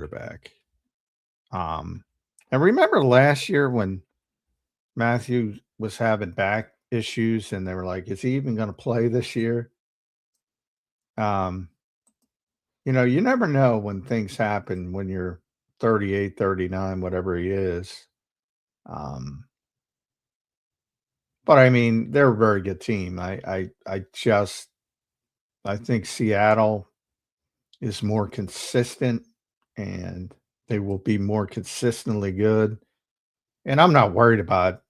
quarterback. And remember last year when Matthew was having back issues and they were like, is he even going to play this year? You never know when things happen when you're 38, 39, whatever he is. But I mean, they're a very good team. I think Seattle is more consistent and they will be more consistently good. And I'm not worried about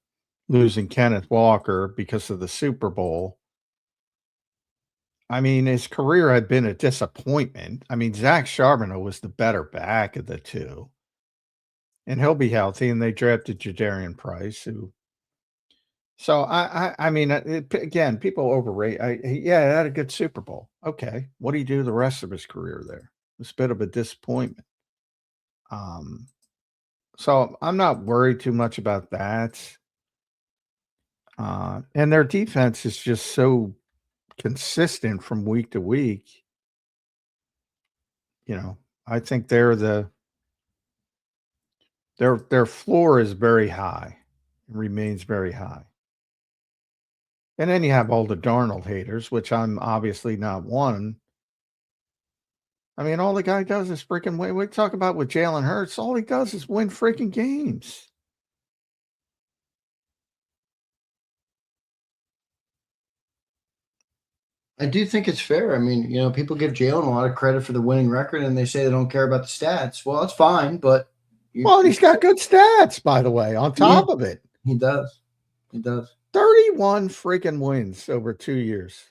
losing Kenneth Walker because of the Super Bowl. I mean, his career had been a disappointment. I mean, Zach Charbonnet was the better back of the two. And he'll be healthy. And they drafted Jadarian Price, who. So, I mean, again, people overrate. He had a good Super Bowl. Okay. What do you do the rest of his career there? It's a bit of a disappointment. So I'm not worried too much about that. And their defense is just so consistent from week to week. I think their floor is very high. It remains very high. And then you have all the Darnold haters, which I'm obviously not one. I mean, all the guy does is freaking win. We talk about with Jalen Hurts, all he does is win freaking games. I do think it's fair. I mean, people give Jalen a lot of credit for the winning record, and they say they don't care about the stats. Well, that's fine, but he's got good stats, by the way, on top of it. He does. 31 freaking wins over 2 years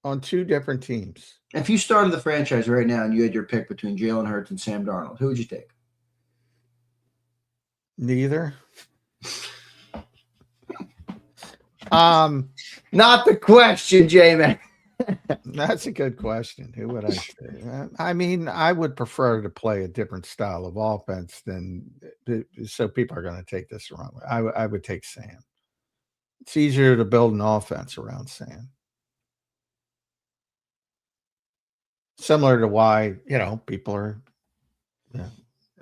on 2 different teams. If you started the franchise right now and you had your pick between Jalen Hurts and Sam Darnold, who would you take? Neither. Not the question, J-Man. That's a good question. Who would I say? I mean, I would prefer to play a different style of offense so people are going to take this the wrong way. I would take Sam. It's easier to build an offense around Sam. Similar to why, people are,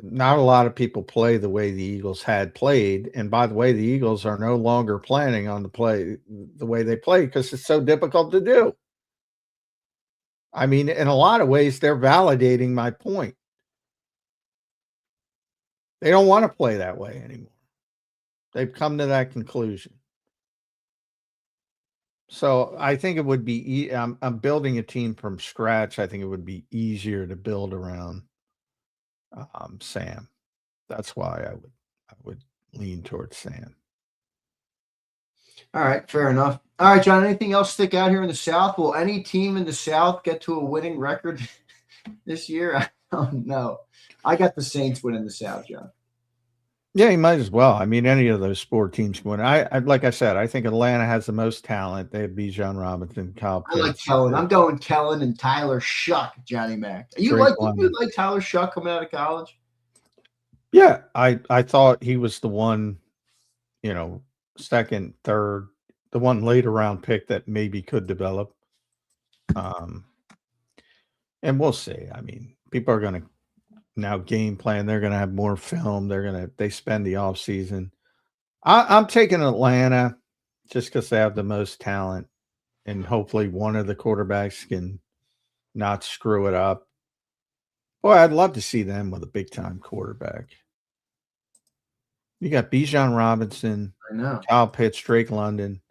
not a lot of people play the way the Eagles had played. And by the way, the Eagles are no longer planning on the way they play because it's so difficult to do. I mean, in a lot of ways, they're validating my point. They don't want to play that way anymore. They've come to that conclusion. So I think it would be, I'm building a team from scratch. I think it would be easier to build around Sam. That's why I would lean towards Sam. All right, fair enough. All right, John, anything else stick out here in the South? Will any team in the South get to a winning record this year? I don't know. I got the Saints winning the South, John. Yeah, you might as well. I mean, any of those 4 teams can win. I like I said, I think Atlanta has the most talent. They have Bijan Robinson, Kyle Pitts. I like Kellen. I'm going Kellen and Tyler Shuck, Johnny Mac. You like Tyler Shuck coming out of college? Yeah, I thought he was the one, second, third, the one later round pick that maybe could develop. And we'll see. I mean, people are going to now game plan. They're going to have more film. They spend the off season. I'm taking Atlanta just because they have the most talent and hopefully one of the quarterbacks can not screw it up. Boy, I'd love to see them with a big time quarterback. You got Bijan Robinson, Kyle Pitts, Drake London.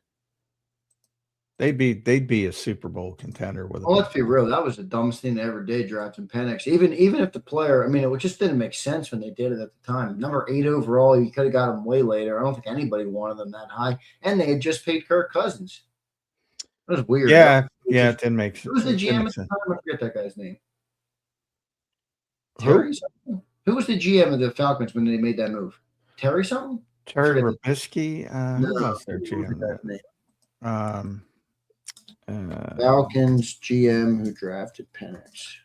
They'd be a Super Bowl contender with. Well, let's be real. That was the dumbest thing they ever did, drafting Penix. Even if the player, it just didn't make sense when they did it at the time. Number 8 overall, you could have got him way later. I don't think anybody wanted them that high, and they had just paid Kirk Cousins. That was weird. Yeah, it didn't make sense. Who was the GM at the time? I forget that guy's name. Terry something? Who was the GM of the Falcons when they made that move? Terry something? Terry Robisky. Who was their GM? Falcons GM who drafted Penix.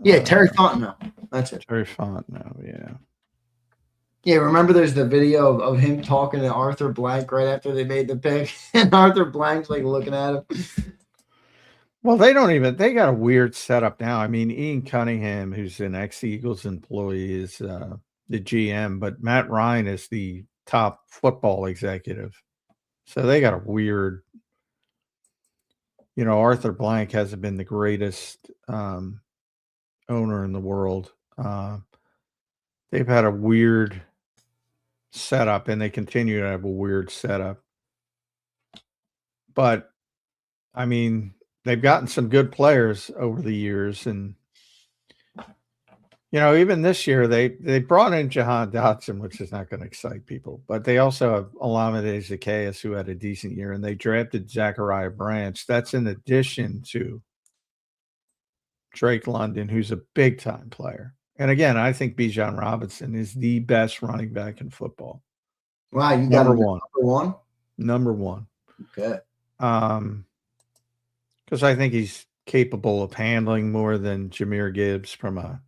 Yeah, Terry Fontenot. That's it. Terry Fontenot, yeah. Yeah, remember there's the video of him talking to Arthur Blank right after they made the pick, and Arthur Blank's like looking at him. Well, they got a weird setup now. I mean, Ian Cunningham, who's an ex-Eagles employee, is the GM, but Matt Ryan is the top football executive. So they got a weird, Arthur Blank hasn't been the greatest owner in the world. They've had a weird setup, and they continue to have a weird setup. But, I mean, they've gotten some good players over the years, and even this year they brought in Jahan Dotson, which is not going to excite people, but they also have Olamide Zaccheaus, who had a decent year, and they drafted Zachariah Branch. That's in addition to Drake London, who's a big time player. And again, I think Bijan Robinson is the best running back in football. Wow, you got Number one. Number one. Number one. Okay. Because I think he's capable of handling more than Jahmyr Gibbs from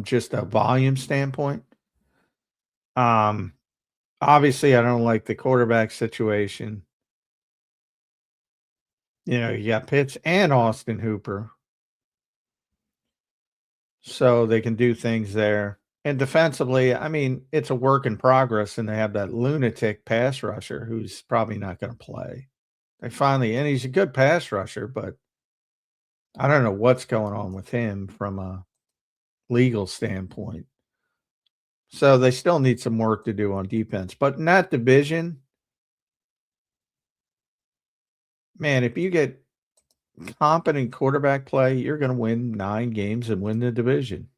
just a volume standpoint. Obviously, I don't like the quarterback situation. You got Pitts and Austin Hooper, so they can do things there. And defensively, I mean, it's a work in progress, and they have that lunatic pass rusher who's probably not going to play. And he's a good pass rusher, but I don't know what's going on with him from a legal standpoint. So they still need some work to do on defense. But in that division, man, if you get competent quarterback play, you're going to win 9 games and win the division.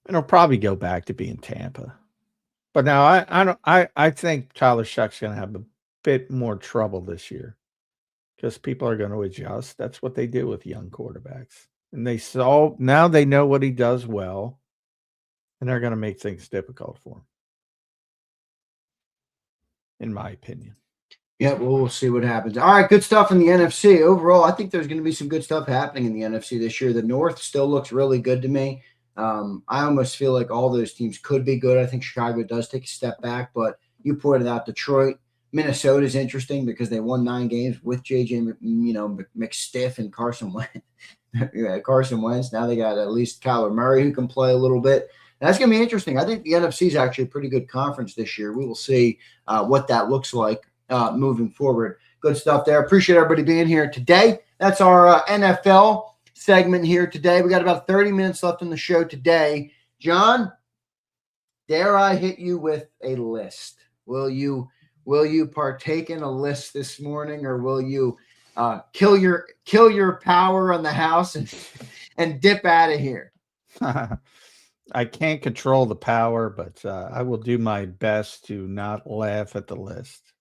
And it'll probably go back to being Tampa. But now I think Tyler Shuck's going to have a bit more trouble this year because people are going to adjust. That's what they do with young quarterbacks. And now they know what he does well, and they're going to make things difficult for him, in my opinion. Yeah, well, we'll see what happens. All right, good stuff in the NFC. Overall, I think there's going to be some good stuff happening in the NFC this year. The North still looks really good to me. I almost feel like all those teams could be good. I think Chicago does take a step back, but you pointed out Detroit. Minnesota is interesting because they won 9 games with JJ, McStiff and Carson Wentz. Carson Wentz. Now they got at least Kyler Murray who can play a little bit. And that's going to be interesting. I think the NFC is actually a pretty good conference this year. We will see what that looks like moving forward. Good stuff there. Appreciate everybody being here today. That's our NFL segment here today. We got about 30 minutes left in the show today. John, dare I hit you with a list? Will you partake in a list this morning, or will you kill your power on the house and dip out of here? I can't control the power, but I will do my best to not laugh at the list.